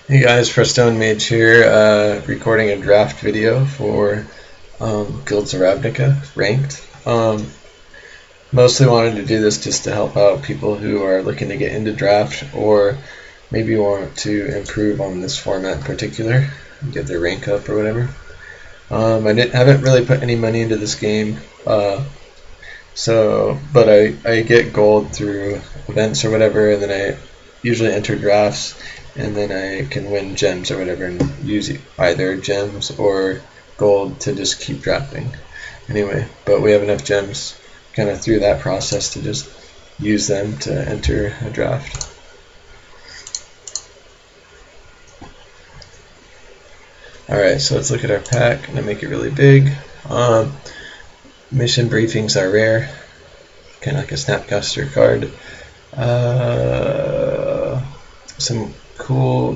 Hey guys, PrestoneMage here, recording a draft video for Guilds of Ravnica ranked. Mostly wanted to do this just to help out people who are looking to get into draft or maybe want to improve on this format in particular, get their rank up or whatever. Haven't really put any money into this game, but I get gold through events or whatever, and then I usually enter drafts, and then I can win gems or whatever and use either gems or gold to just keep drafting. Anyway, but we have enough gems kind of through that process to just use them to enter a draft. Alright, so let's look at our pack. I'm going to make it really big. Mission briefings are rare, kind of like a Snapcaster card.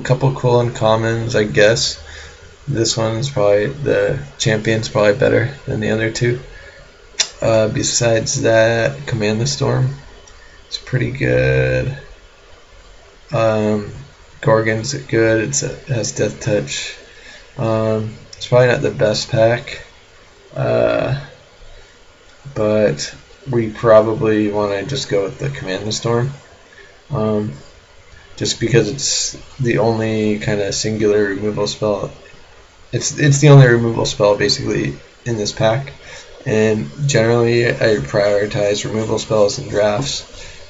Couple cool uncommons, I guess. This one's probably, the champion's probably better than the other two. Besides that, Command the Storm. It's pretty good. Gorgon's good. It has Death Touch. It's probably not the best pack, but we probably want to just go with the Command the Storm. Just because it's the only kind of singular removal spell. It's the only removal spell basically in this pack, and generally I prioritize removal spells in drafts,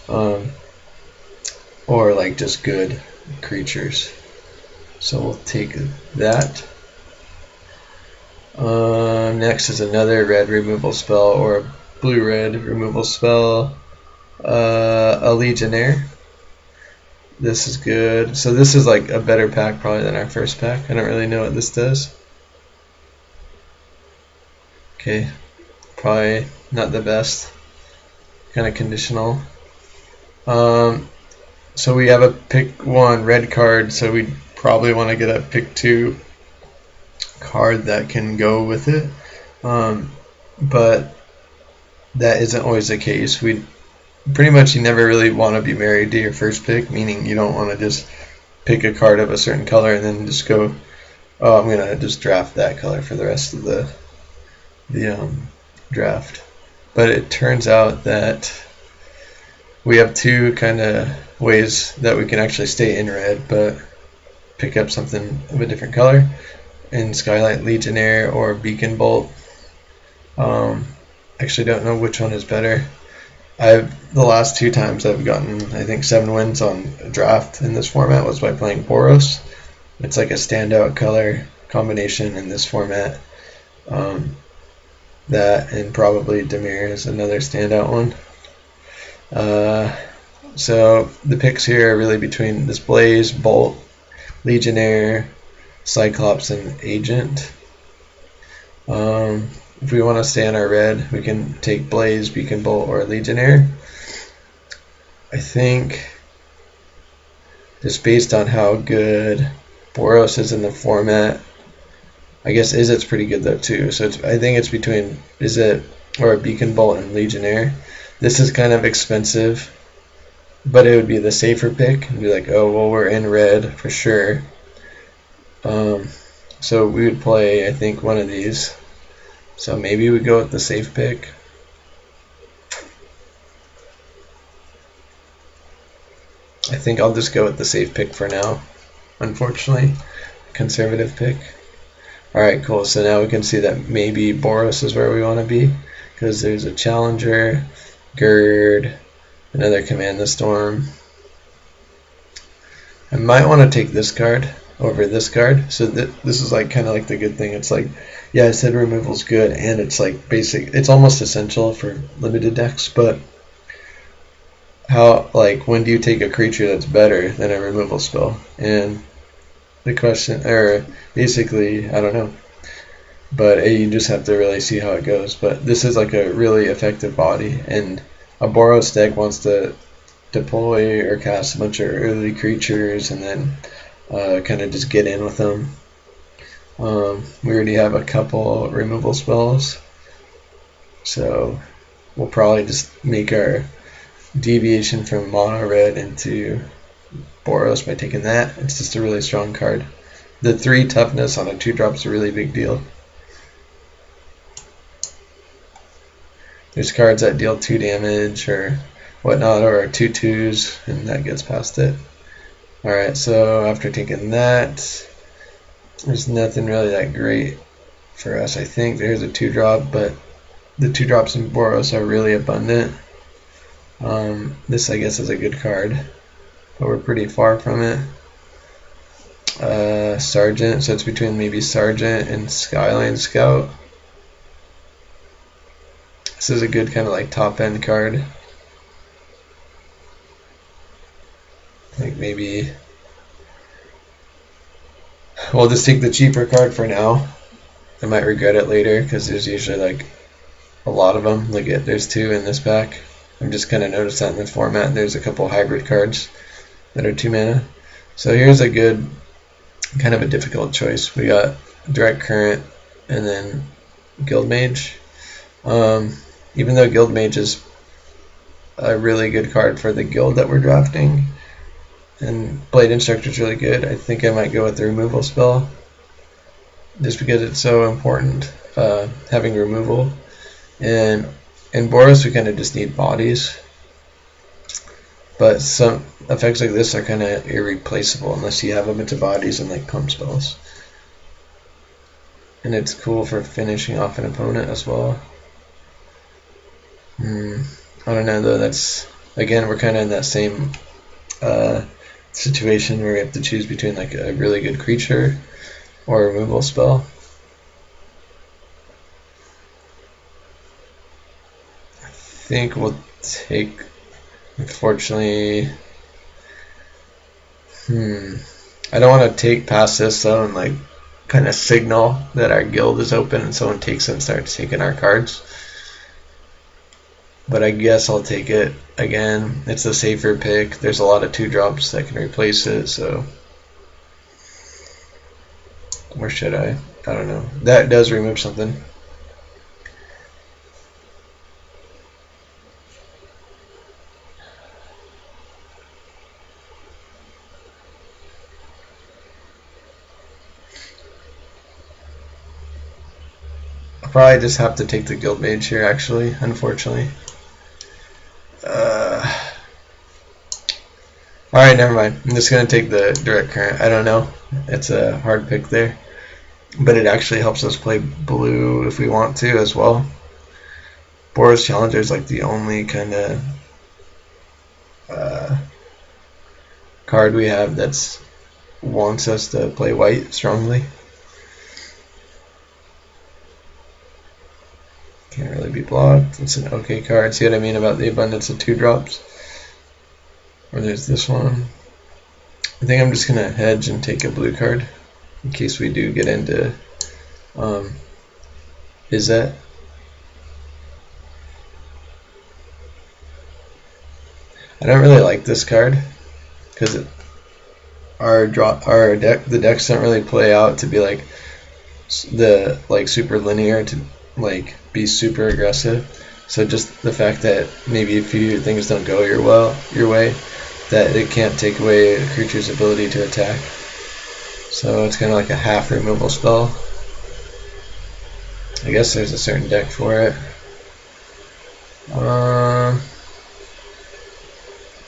or like just good creatures. So we'll take that. Next is another red removal spell or a blue-red removal spell, a Legionnaire. This is good. So this is like a better pack probably than our first pack. I don't really know what this does. Okay, probably not the best. Kind of conditional. So we have a pick 1 red card, so we probably want to get a pick 2 card that can go with it. But that isn't always the case. Pretty much you never really want to be married to your first pick, meaning you don't want to just pick a card of a certain color and then just go, oh, I'm going to just draft that color for the rest of the draft. But it turns out that we have two kind of ways that we can actually stay in red but pick up something of a different color in Skylight Legionnaire or Beacon Bolt. Actually don't know which one is better. The last 2 times I've gotten, I think, 7 wins on a draft in this format was by playing Boros. It's like a standout color combination in this format. That and probably Dimir is another standout one. So the picks here are really between this Blaze, Bolt, Legionnaire, Cyclops, and Agent. If we want to stay on our red, we can take Blaze, Beacon Bolt, or Legionnaire. I think, just based on how good Boros is in the format, I guess Izzet's pretty good though too. So I think it's between Izzet or Beacon Bolt and Legionnaire. This is kind of expensive, but it would be the safer pick. It'd be like, oh well, we're in red for sure. So we would play, I think, one of these. So maybe we go with the safe pick. I think I'll just go with the safe pick for now, unfortunately. Conservative pick. Alright, cool. So now we can see that maybe Boros is where we want to be, because there's a Challenger, Gird, another Command the Storm. I might want to take this card over this card. So this is like kind of like the good thing. It's like, yeah, I said removal's good, and it's like basic. It's almost essential for limited decks. But how, like, when do you take a creature that's better than a removal spell? And the question, or basically, I don't know. But you just have to really see how it goes. But this is like a really effective body, and a Boros deck wants to deploy or cast a bunch of early creatures and then kind of just get in with them. We already have a couple removal spells, so we'll probably just make our deviation from mono red into Boros by taking that. It's just a really strong card. The 3 toughness on a 2-drop is a really big deal. There's cards that deal 2 damage or whatnot, or 2 2s, and that gets past it. Alright, so after taking that, there's nothing really that great for us. I think there's a 2-drop, but the 2-drops in Boros are really abundant. This, I guess, is a good card, but we're pretty far from it. Sergeant, so it's between maybe Sergeant and Skyline Scout. This is a good kind of like top end card. Like maybe we'll just take the cheaper card for now. I might regret it later because there's usually like a lot of them. Look at, there's 2 in this pack. I'm just kind of noticed that in the format. There's a couple hybrid cards that are 2 mana. So here's a good, kind of a difficult choice. We got Direct Current and then Guild Mage. Even though Guild Mage is a really good card for the guild that we're drafting, and Blade Instructor is really good, I think I might go with the removal spell, just because it's so important, having removal. And in Boros we kind of just need bodies, but some effects like this are kind of irreplaceable unless you have a bunch of bodies and like pump spells. And it's cool for finishing off an opponent as well. I don't know though, that's, again, we're kind of in that same situation where we have to choose between like a really good creature or a removal spell. I think we'll take, unfortunately, I don't want to take past this though and like kind of signal that our guild is open and someone takes it and starts taking our cards. But I guess I'll take it. Again, it's a safer pick. There's a lot of 2-drops that can replace it, so where should I? I don't know. That does remove something. I'll probably just have to take the Guild Mage here, actually, unfortunately. Alright, never mind. I'm just going to take the Direct Current. I don't know. It's a hard pick there. But it actually helps us play blue if we want to as well. Boros Challenger is like the only kind of card we have that wants us to play white strongly. Can't really be blocked. It's an okay card. See what I mean about the abundance of 2-drops? Or there's this one. I think I'm just going to hedge and take a blue card in case we do get into is that? I don't really like this card because the decks don't really play out to be like super linear to like be super aggressive. So just the fact that maybe a few things don't go your way, that it can't take away a creature's ability to attack. So it's kind of like a half removal spell. I guess there's a certain deck for it.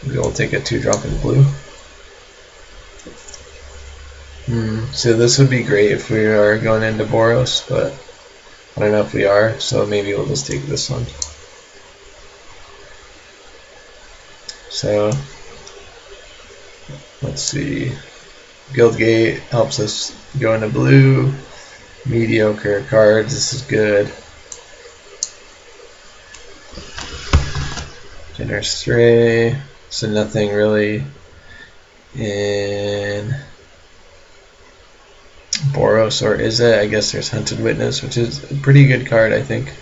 Maybe we'll take a 2-drop in blue. So this would be great if we are going into Boros, but I don't know if we are, so maybe we'll just take this one. So let's see. Guildgate helps us go into blue. Mediocre cards, this is good. Generous Stray, so nothing really in Boros, or is it? I guess there's Hunted Witness, which is a pretty good card, I think.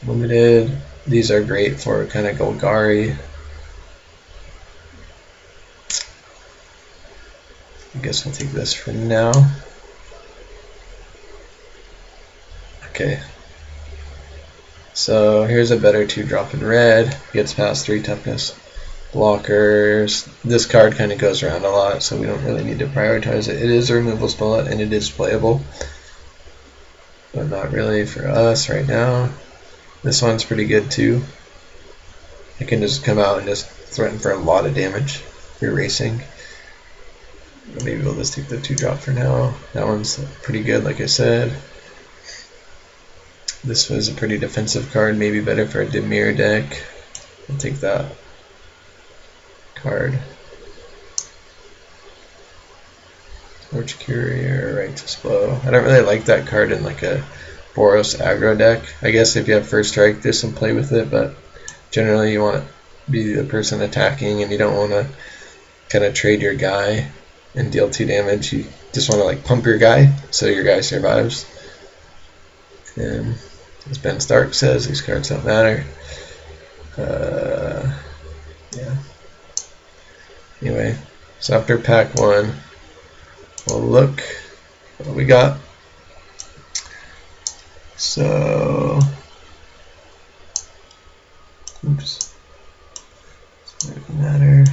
Limited, these are great for kind of Golgari. I guess we'll take this for now. Okay. So here's a better 2-drop in red. Gets past 3 toughness. blockers. This card kind of goes around a lot, so we don't really need to prioritize it. It is a removal spell and it is playable, but not really for us right now. This one's pretty good too. It can just come out and just threaten for a lot of damage if you're racing. Maybe we'll just take the 2-drop for now. That one's pretty good, like I said. This was a pretty defensive card, maybe better for a Dimir deck. I'll take that card. Torch Courier, Righteous Blow. I don't really like that card in like a Boros aggro deck. I guess if you have first strike, there's some play with it, but generally you want to be the person attacking and you don't want to kind of trade your guy and deal 2 damage. You just want to like pump your guy so your guy survives. And as Ben Stark says, these cards don't matter. Yeah. Anyway, so after pack 1, we'll look what we got. So, oops, doesn't matter.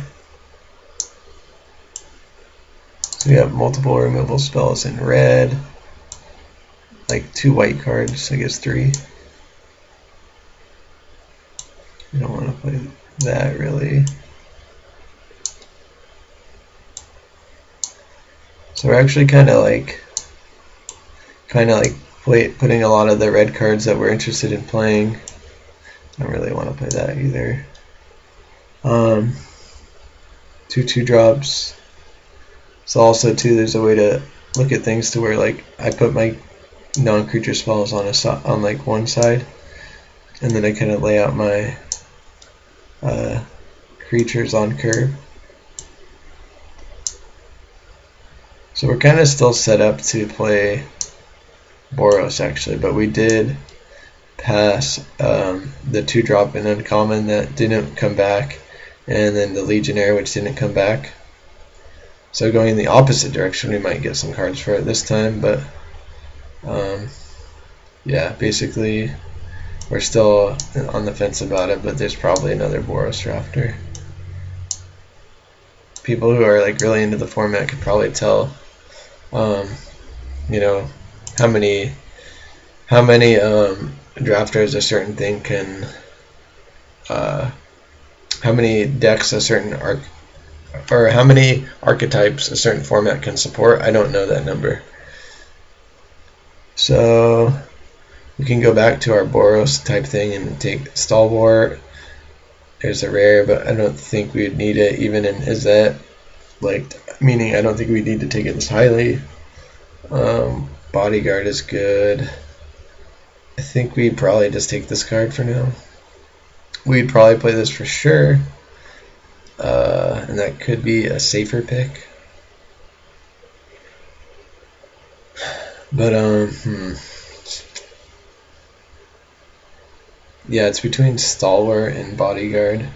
So we have multiple removal spells in red, like 2 white cards, I guess 3. We don't want to play that really. So we're actually kind of like putting a lot of the red cards that we're interested in playing. I don't really want to play that either. 2 2-drops. So also too, there's a way to look at things to where like I put my non-creature spells on like one side, and then I kind of lay out my creatures on curve. So we're kind of still set up to play Boros actually, but we did pass the 2-drop in uncommon that didn't come back, and then the Legionnaire which didn't come back. So going in the opposite direction, we might get some cards for it this time, but yeah, basically we're still on the fence about it, but there's probably another Boros drafter. People who are like really into the format could probably tell, you know, how many drafters a certain thing can, how many decks a certain or how many archetypes a certain format can support. I don't know that number. So we can go back to our Boros type thing and take Stalwart. There's a rare, but I don't think we'd need it even in Izzet. Like, meaning I don't think we need to take it this highly. Bodyguard is good. I think we'd probably just take this card for now. We'd probably play this for sure. And that could be a safer pick. But, yeah, it's between Stalwart and Bodyguard.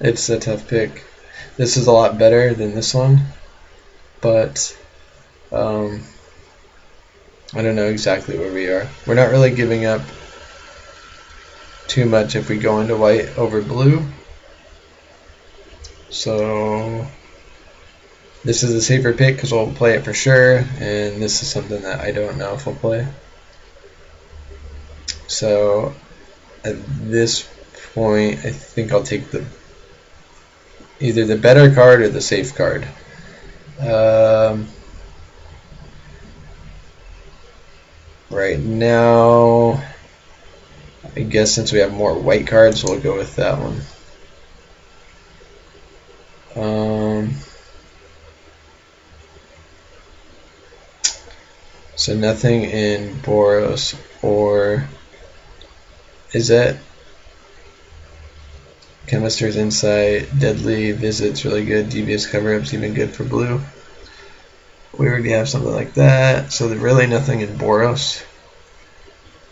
It's a tough pick. This is a lot better than this one, but I don't know exactly where we are. We're not really giving up too much if we go into white over blue. So this is a safer pick because we'll play it for sure, and this is something that I don't know if we'll play. So at this point, I think I'll take either the better card or the safe card. Right now, I guess since we have more white cards, we'll go with that one. So nothing in Boros or Izzet. Chemister's Insight, Deadly Visit's really good, Devious Cover-Up's even good for blue. We already have something like that, so there's really nothing in Boros.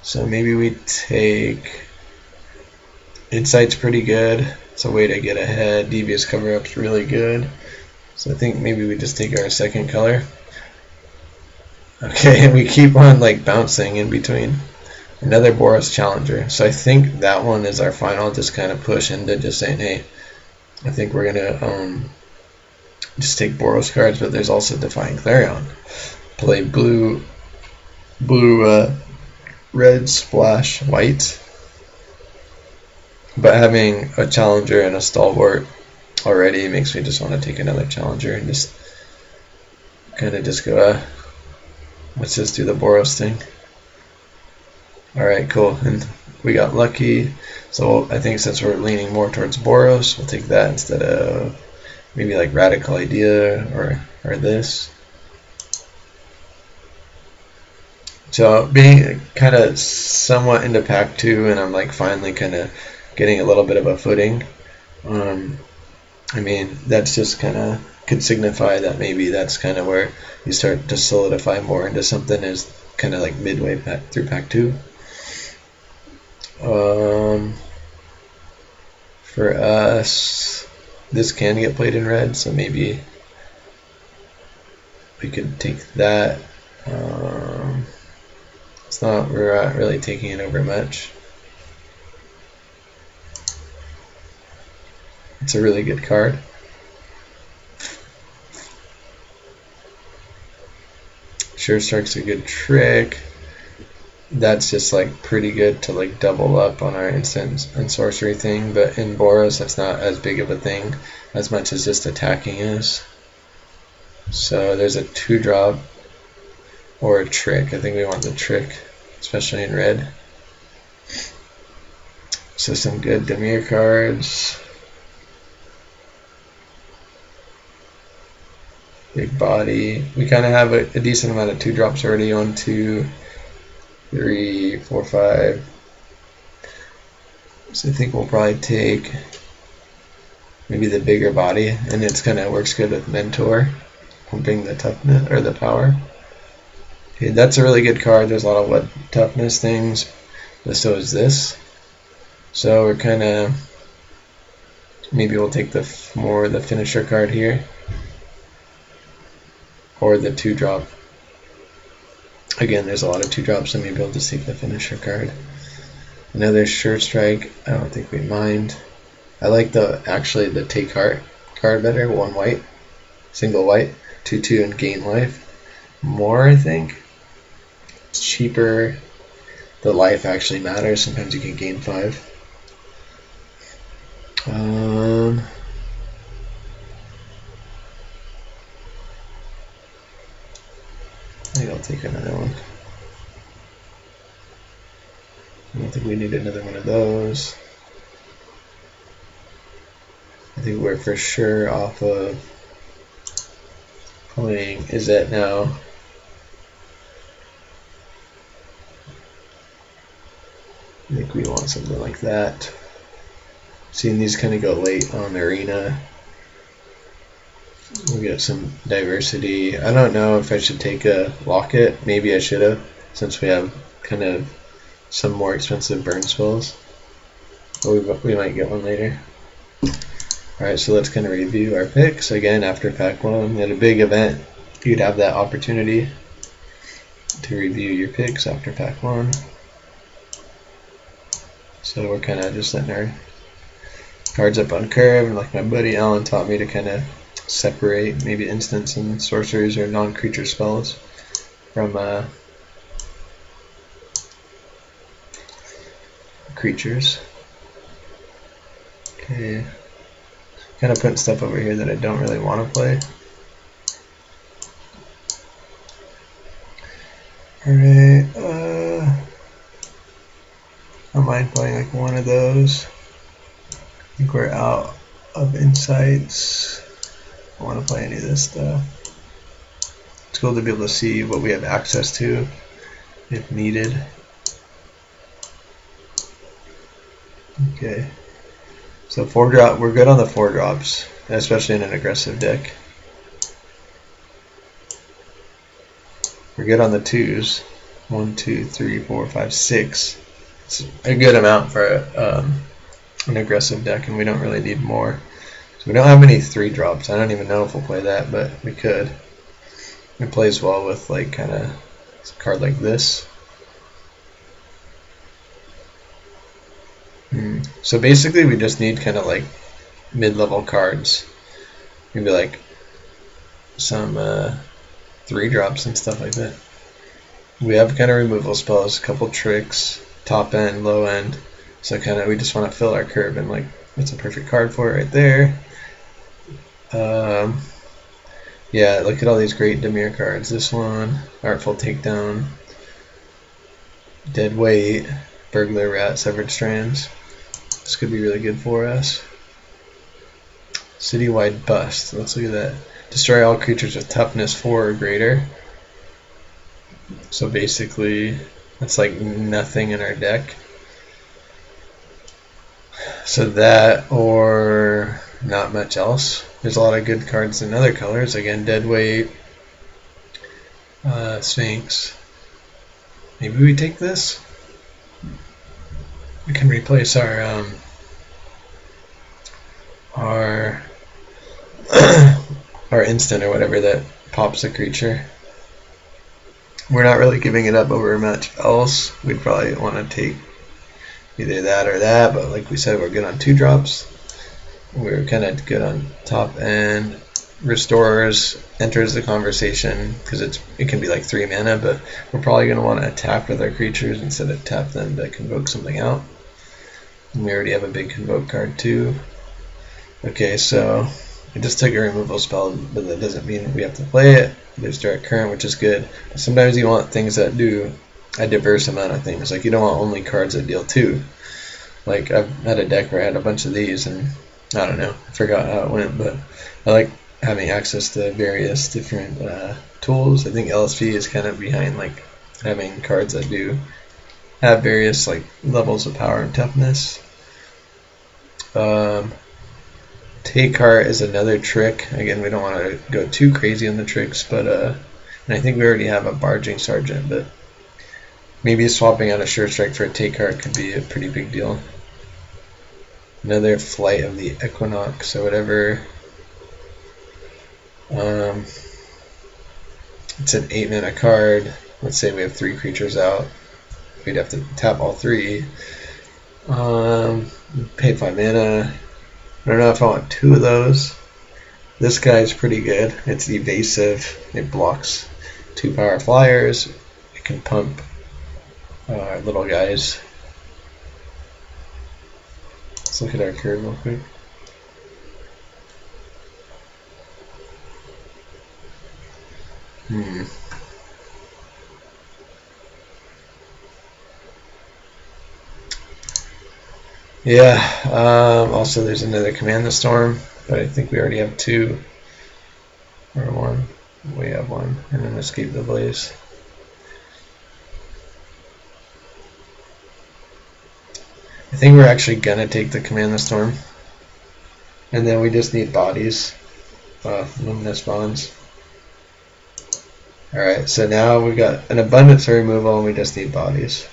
So maybe we take Insight's pretty good. It's a way to get ahead. Devious Cover-Up's really good. So I think maybe we just take our second color. Okay, and we keep on like bouncing in between. Another Boros Challenger. So I think that one is our final just kind of push into just saying, hey, I think we're gonna just take Boros cards, but there's also Defying Clarion. Play blue, red, splash, white. But having a Challenger and a Stalwart already makes me just want to take another Challenger and just kind of just go, let's just do the Boros thing. Alright, cool. And we got lucky. So I think since we're leaning more towards Boros, we'll take that instead of maybe like Radical Idea or this. So being kind of somewhat into pack 2, and I'm like finally kind of getting a little bit of a footing. I mean, that's just kind of could signify that maybe that's kind of where you start to solidify more into something is kind of like midway through pack 2. For us, this can get played in red, so maybe we could take that. We're not really taking it over much. It's a really good card. Sure Strike's a good trick. That's just like pretty good to like double up on our instant and sorcery thing, but in Boros that's not as big of a thing as much as just attacking is. So there's a 2-drop or a trick. I think we want the trick, especially in red. So some good Dimir cards. Big body. We kind of have a decent amount of 2-drops already. 1, 2, 3, 4, 5. So I think we'll probably take maybe the bigger body, and it's kind of works good with Mentor, pumping the toughness or the power. Okay, that's a really good card. There's a lot of toughness things, but so is this. So we're kind of maybe we'll take the finisher card here, or the 2-drop. Again, there's a lot of 2-drops, so maybe I'll just take the finisher card. Another Sure Strike. I don't think we mind. I like actually the take heart card better. 1 white, single white, 2/2, and gain life more. I think it's cheaper. The life actually matters. Sometimes you can gain 5. I think I'll take another one. I don't think we need another one of those. I think we're for sure off of playing Izzet now. I think we want something like that. Seeing these kind of go late on Arena. We'll get some diversity. I don't know if I should take a Locket. Maybe I should have, since we have kind of some more expensive burn spells. But we might get one later. Alright, so let's kind of review our picks. Again, after pack 1, at a big event, you'd have that opportunity to review your picks after pack 1. So we're kind of just letting our cards up on curve, and like my buddy Alan taught me to kind of separate maybe instants and sorceries or non-creature spells from creatures. Okay, kind of putting stuff over here that I don't really want to play. Alright, I don't mind playing like one of those. I think we're out of insights. I don't want to play any of this stuff. It's cool to be able to see what we have access to if needed. Okay, so 4-drop, we're good on the 4-drops, especially in an aggressive deck. We're good on the 2s. 1, 2, 3, 4, 5, 6. It's a good amount for an aggressive deck, and we don't really need more. So we don't have any 3-drops. I don't even know if we'll play that, but we could. It plays well with like kind of a card like this. So basically we just need kind of like mid-level cards. Maybe like some 3-drops and stuff like that. We have kind of removal spells, a couple tricks, top end, low end. So kind of we just want to fill our curve, and like that's a perfect card for it right there. Yeah, look at all these great Dimir cards. This one, Artful Takedown, Dead Weight, Burglar Rat, Severed Strands. This could be really good for us. Citywide Bust. Let's look at that. Destroy all creatures with toughness 4 or greater. So basically, that's like nothing in our deck. So that, or not much else. There's a lot of good cards in other colors. Again, Deadweight, Sphinx. Maybe we take this. We can replace our our instant or whatever that pops a creature. We're not really giving it up over much else. We'd probably want to take either that or that, but like we said, we're good on 2-drops. We're kind of good on top end. Restores, enters the conversation because it can be like 3 mana, but we're probably going to want to attack with our creatures instead of tap them to convoke something out. And we already have a big convoke card too. Okay, so I just took a removal spell, but that doesn't mean we have to play it. There's direct current, which is good. But sometimes you want things that do a diverse amount of things. Like you don't want only cards that deal 2. Like I've had a deck where I had a bunch of these, and I don't know, I forgot how it went, but I like having access to various different tools. I think LSP is kind of behind like having cards that do have various like levels of power and toughness. Take Heart is another trick. Again, we don't want to go too crazy on the tricks, but and I think we already have a Barging Sergeant, but maybe swapping out a Sure Strike for a Take Heart could be a pretty big deal. Another Flight of the Equinox or whatever. It's an 8-mana card. Let's say we have 3 creatures out. We'd have to tap all 3. Paid 5 mana. I don't know if I want 2 of those. This guy's pretty good. It's evasive. It blocks 2 power flyers. It can pump little guys. Let's look at our curve real quick. Yeah, also there's another Command the Storm, but I think we already have 2 or 1. We have 1, and then Escape the Blaze. I think we're actually gonna take the Command the Storm, and then we just need bodies, Luminous Bonds. Alright, so now we've got an abundance of removal and we just need bodies.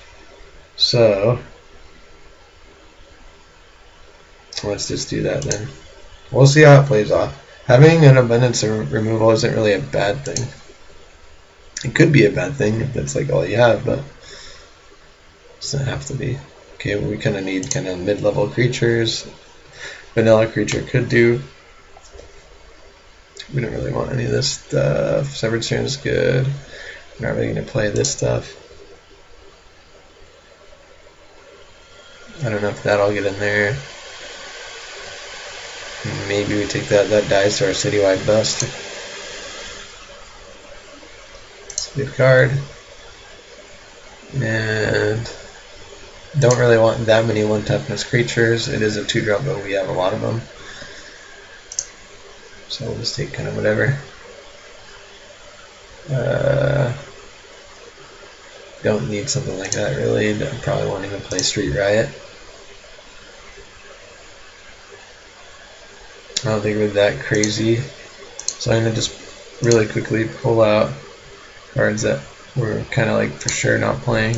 So let's just do that then. We'll see how it plays off. Having an abundance of removal isn't really a bad thing. It could be a bad thing if that's like all you have, but it doesn't have to be. Okay, well, we kind of need kind of mid-level creatures. Vanilla creature could do. We don't really want any of this stuff. Severed Strand is good. We're not really going to play this stuff. I don't know if that'll get in there. Maybe we take that. That dies to our Citywide Bust. It's a good card. And don't really want that many 1-toughness creatures. It is a 2-drop, but we have a lot of them. So we'll just take kind of whatever. Don't need something like that really. I'm probably won't even play Street Riot. I don't think we're that crazy. So I'm going to just really quickly pull out cards that we're kind of like for sure not playing.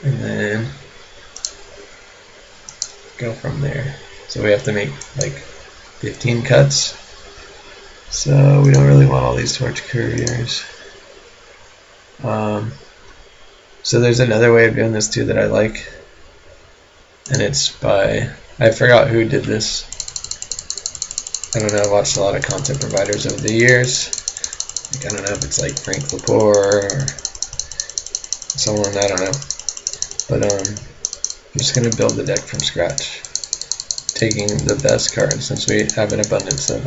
And then go from there. So we have to make like 15 cuts. So we don't really want all these Torch Couriers. So there's another way of doing this too that I like, and it's by, I forgot who did this. I don't know, I've watched a lot of content providers over the years. Like, I don't know if it's like Frank Lepore or someone, I don't know. But I'm just going to build the deck from scratch, taking the best cards since we have an abundance of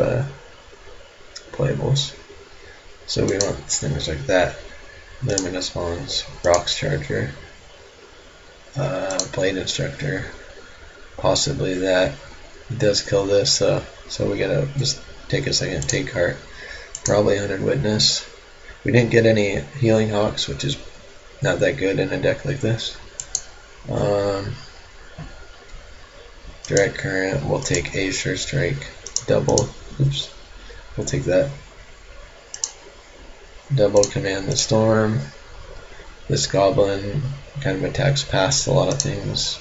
playables. So we want things like that. Luminous Bonds, Rocks Charger, Blade Instructor, possibly that. It does kill this, so we gotta just take a second, take heart. Probably 100 Witness. We didn't get any Healing Hawks, which is not that good in a deck like this. Direct Current, we'll take a Sure Strike. Double, oops, we'll take that. Double Command the Storm. This Goblin kind of attacks past a lot of things.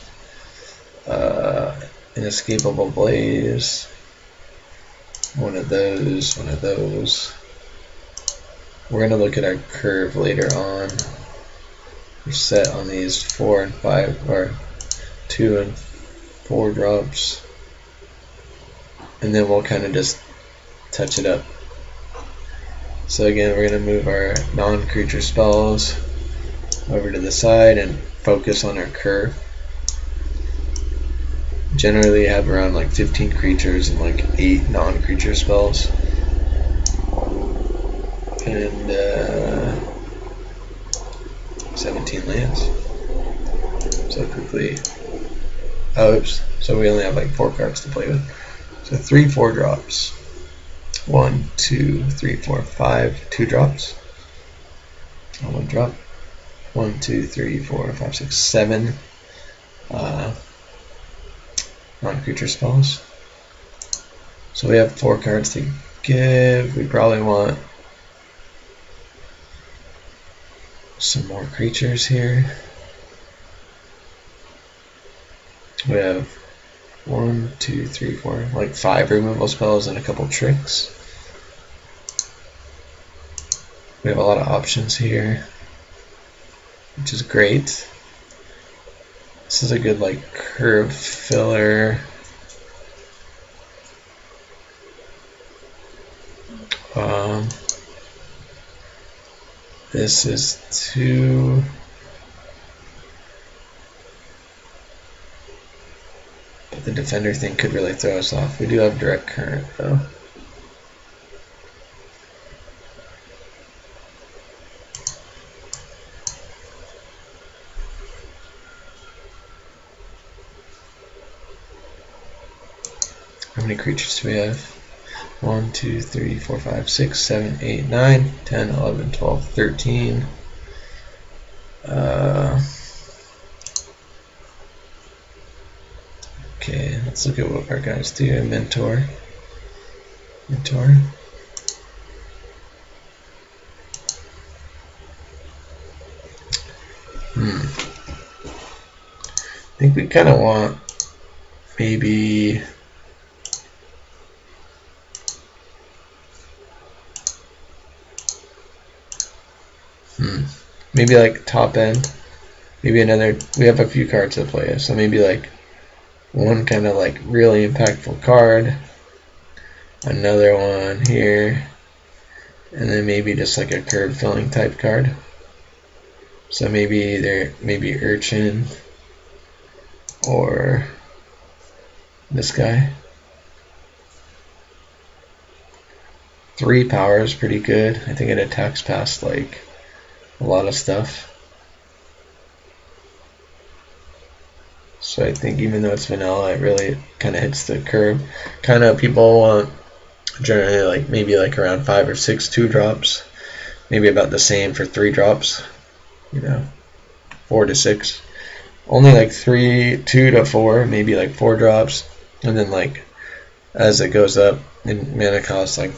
Inescapable Blaze. One of those, one of those. We're going to look at our curve later on. We're set on these 4 and 5, or 2 and 4 drops. And then we'll kind of just touch it up. So again, we're going to move our non-creature spells over to the side and focus on our curve. Generally have around like 15 creatures and like 8 non-creature spells. And 17 lands. So quickly, oh oops, so we only have like 4 cards to play with. So 3 4 drops. 1, 2, 3, 4, 5, 2 drops. On 1 drop. 1, 2, 3, 4, 5, 6, 7 non-creature spells. So we have 4 cards to give. We probably want some more creatures here. We have 1, 2, 3, 4, like 5 removal spells and a couple tricks. We have a lot of options here, which is great. This is a good like curve filler. This is 2. But the defender thing could really throw us off. We do have direct current though. How many creatures do we have? 1, 2, 3, 4, 5, 6, 7, 8, 9, 10, 11, 12, 13. Okay, let's look at what our guys do. Mentor. I think we kind of want maybe maybe like top end, maybe another, we have a few cards to play, so maybe like one kind of like really impactful card, another one here, and then maybe just like a curve filling type card. So maybe maybe Urchin or this guy. 3 power is pretty good. I think it attacks past like a lot of stuff. So I think even though it's vanilla, it really kind of hits the curve. Kind of people want generally like maybe like around 5 or 6 2 drops, maybe about the same for 3 drops. You know, 4 to 6. Only like 2 to 4, maybe like 4 drops, and then like as it goes up in mana cost, like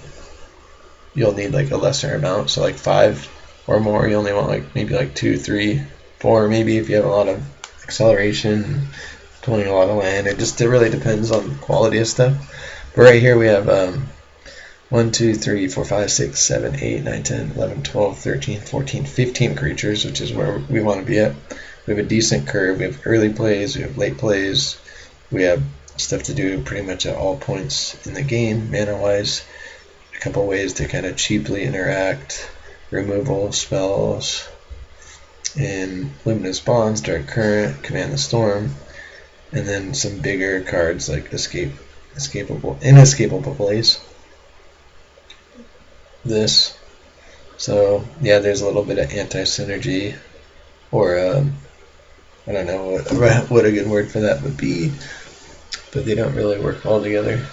you'll need like a lesser amount. So like 5 or more, you only want like maybe like 2, 3, 4, maybe if you have a lot of acceleration, pulling a lot of land. It really depends on the quality of stuff. But right here we have 1, 2, 3, 4, 5, 6, 7, 8, 9, 10, 11, 12, 13, 14, 15 creatures, which is where we want to be at. We have a decent curve. We have early plays, we have late plays. We have stuff to do pretty much at all points in the game, mana-wise. A couple ways to kind of cheaply interact. Removal spells in Luminous Bonds, Dark Current, Command the Storm, and then some bigger cards like Inescapable Blaze. This. So yeah, there's a little bit of anti-synergy, or I don't know what a good word for that would be, but they don't really work all together.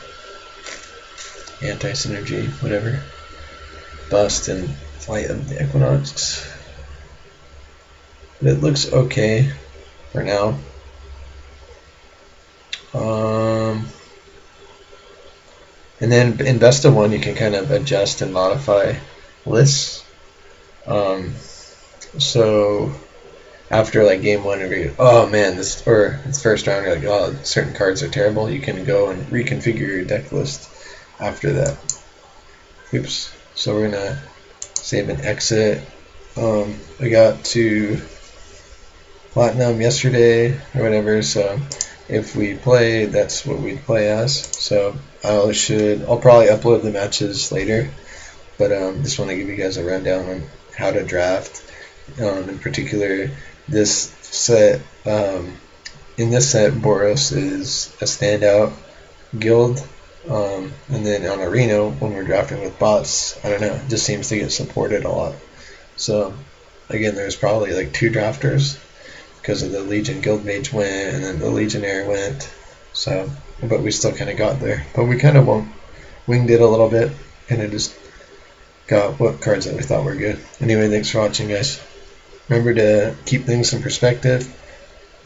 Anti-synergy, whatever. Bust and Flight of the Equinox. It looks okay for now. And then in Best of 1, you can kind of adjust and modify lists. So after like game 1, oh man, it's first round, you're like, oh, certain cards are terrible. You can go and reconfigure your deck list after that. Oops. So we're gonna save and exit. I got to Platinum yesterday or whatever, so if we play, that's what we'd play as. So I'll probably upload the matches later, but just want to give you guys a rundown on how to draft. In particular, this set, in this set, Boros is a standout guild, and then on Arena, when we're drafting with bots, I don't know, it just seems to get supported a lot. So again, there's probably like 2 drafters because of the Legion Guild Mage went, and then the Legionnaire went. So, but we still kind of got there. But we kind of winged it a little bit, kind of just got what cards that we thought were good. Anyway, thanks for watching, guys. Remember to keep things in perspective.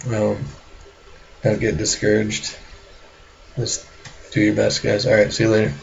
Don't get discouraged. Just do your best, guys. Alright, see you later.